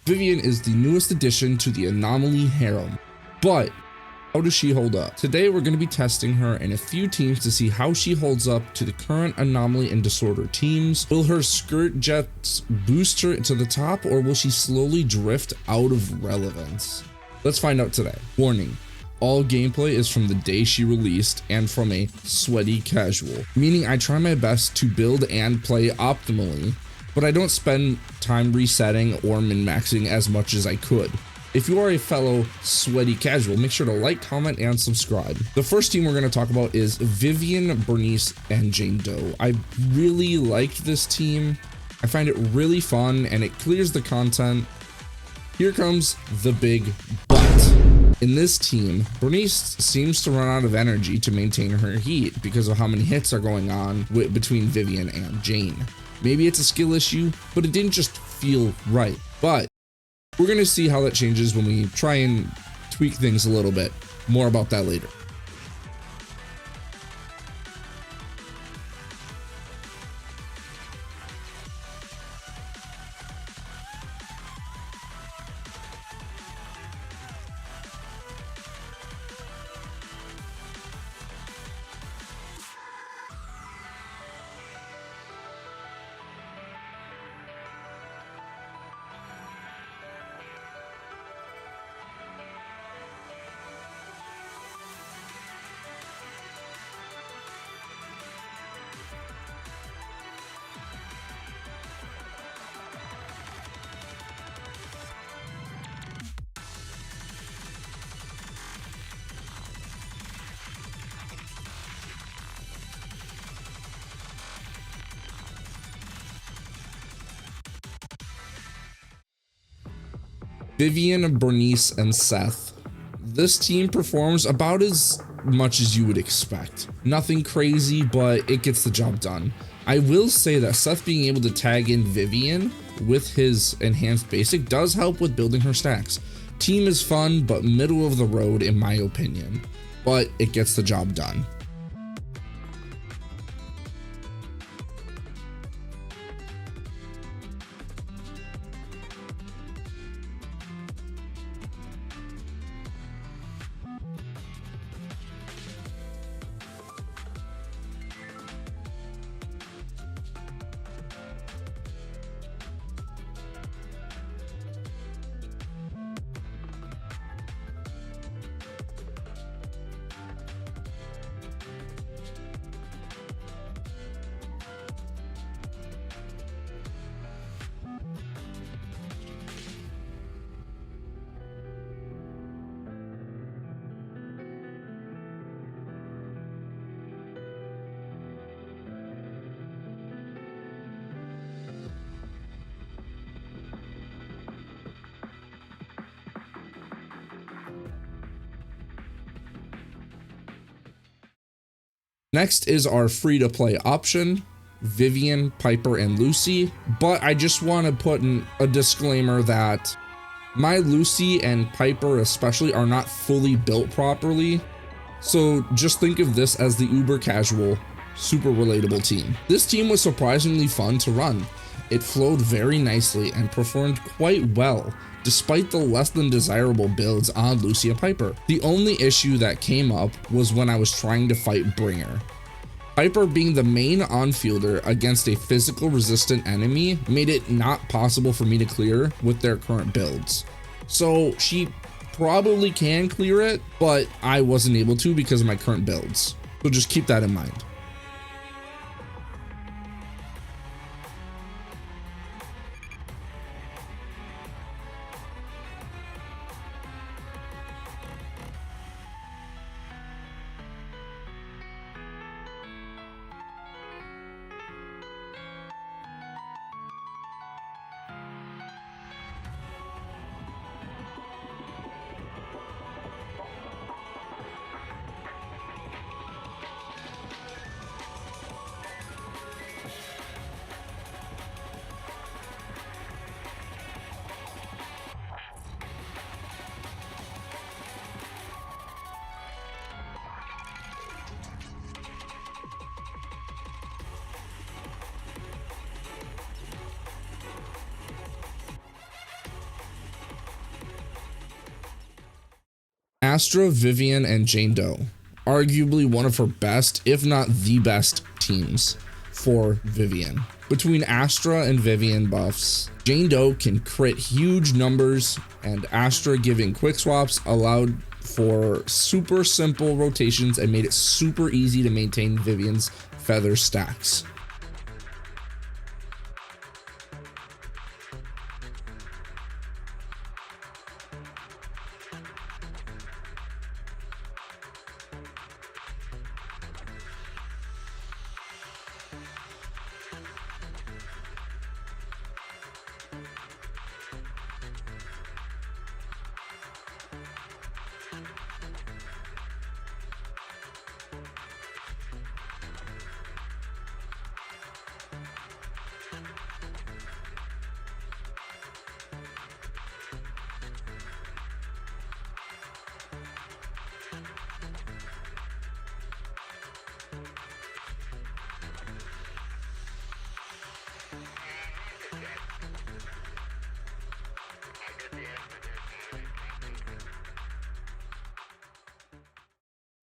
Vivian is the newest addition to the Anomaly harem, but how does she hold up? Today we're going to be testing her in a few teams to see how she holds up to the current Anomaly and Disorder teams. Will her skirt jets boost her to the top, or will she slowly drift out of relevance? Let's find out today. Warning. All gameplay is from the day she released and from a sweaty casual, meaning I try my best to build and play optimally, but I don't spend time resetting or min-maxing as much as I could. If you are a fellow sweaty casual, make sure to like, comment, and subscribe. The first team we're going to talk about is Vivian, Burnice, and Jane Doe. I really liked this team. I find it really fun and it clears the content. Here comes the big but. In this team, Burnice seems to run out of energy to maintain her heat because of how many hits are going on between Vivian and Jane. Maybe it's a skill issue, but it didn't just feel right. But we're going to see how that changes when we try and tweak things a little bit. More about that later. Vivian, Burnice, and Seth. This team performs about as much as you would expect. Nothing crazy, but it gets the job done. I will say that Seth being able to tag in Vivian with his enhanced basic does help with building her stacks. Team is fun, but middle of the road in my opinion, but it gets the job done. Next is our free-to-play option, Vivian, Piper, and Lucy, but I just want to put in a disclaimer that my Lucy and Piper especially are not fully built properly, so just think of this as the uber casual, super relatable team. This team was surprisingly fun to run. It flowed very nicely and performed quite well, despite the less than desirable builds on Lucy and Piper. The only issue that came up was when I was trying to fight Bringer. Piper being the main on-fielder against a physical resistant enemy made it not possible for me to clear with their current builds. So she probably can clear it, but I wasn't able to because of my current builds. So just keep that in mind. Astra, Vivian, and Jane Doe. Arguably one of her best, if not the best teams for Vivian. Between Astra and Vivian buffs, Jane Doe can crit huge numbers, and Astra giving quick swaps allowed for super simple rotations and made it super easy to maintain Vivian's feather stacks.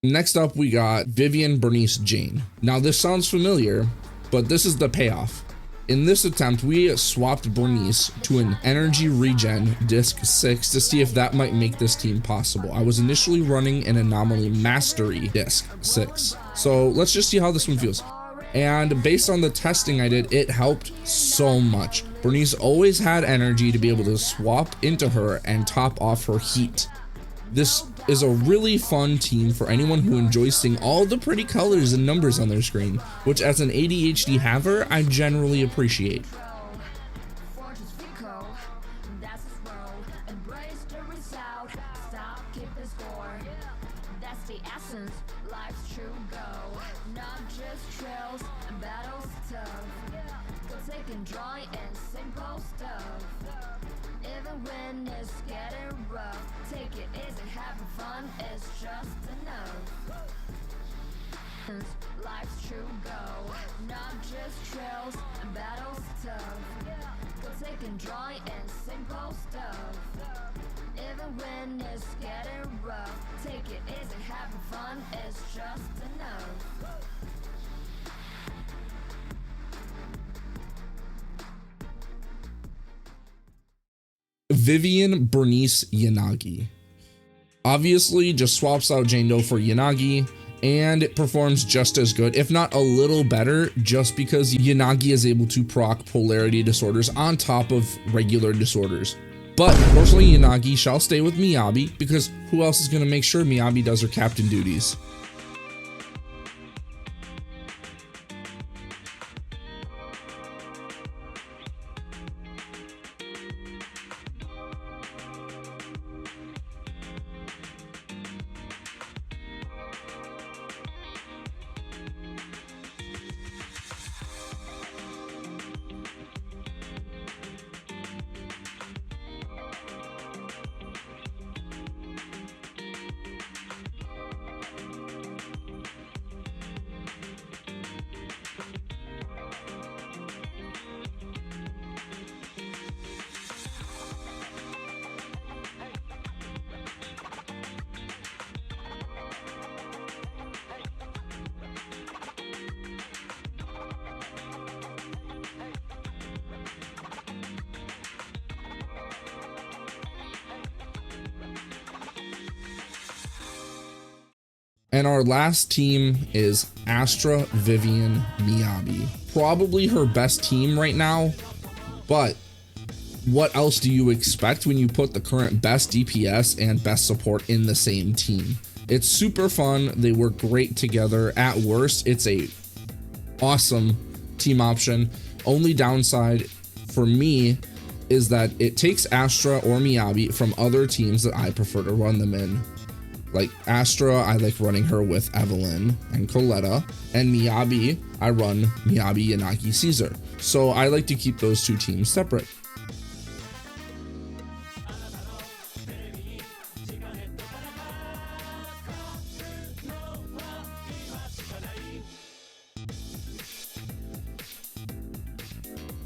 Next up, we got Vivian, Burnice, Jane. Now this sounds familiar, but this is the payoff. In this attempt, we swapped Burnice to an energy regen disc 6 to see if that might make this team possible. I was initially running an anomaly mastery disc 6. So let's just see how this one feels. And based on the testing I did, it helped so much. Burnice always had energy to be able to swap into her and top off her heat. This is a really fun team for anyone who enjoys seeing all the pretty colors and numbers on their screen, which as an ADHD haver, I generally appreciate. When it's getting rough, take it easy, having fun is just enough. Life's true go, not just trails and battles tough. Go take and joy and simple stuff. Even when it's getting rough, take it easy, having fun is just enough. Vivian, Burnice, Yanagi. Obviously just swaps out Jane Doe for Yanagi, and it performs just as good, if not a little better, just because Yanagi is able to proc polarity disorders on top of regular disorders. But unfortunately, Yanagi shall stay with Miyabi, because who else is going to make sure Miyabi does her captain duties? And our last team is Astra, Vivian, Miyabi. Probably her best team right now, but what else do you expect when you put the current best DPS and best support in the same team? It's super fun. They work great together. At worst, it's a awesome team option. Only downside for me is that it takes Astra or Miyabi from other teams that I prefer to run them in. Like Astra, I like running her with Evelyn and Coletta, and Miyabi, I run Miyabi, Yanagi, Caesar. So I like to keep those two teams separate.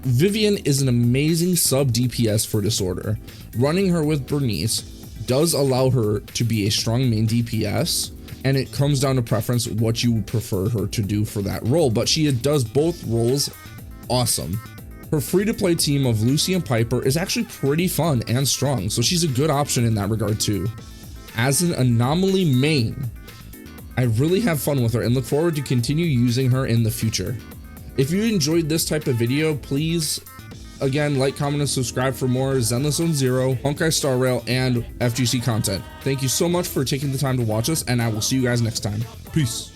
Vivian is an amazing sub DPS for Disorder. Running her with Burnice does allow her to be a strong main DPS, and it comes down to preference what you would prefer her to do for that role, but she does both roles awesome. Her free-to-play team of Lucy and Piper is actually pretty fun and strong, so she's a good option in that regard too. As an Anomaly main, I really have fun with her and look forward to continue using her in the future. If you enjoyed this type of video, please, again, like, comment, and subscribe for more Zenless Zone Zero, Honkai Star Rail, and FGC content. Thank you so much for taking the time to watch us, and I will see you guys next time. Peace.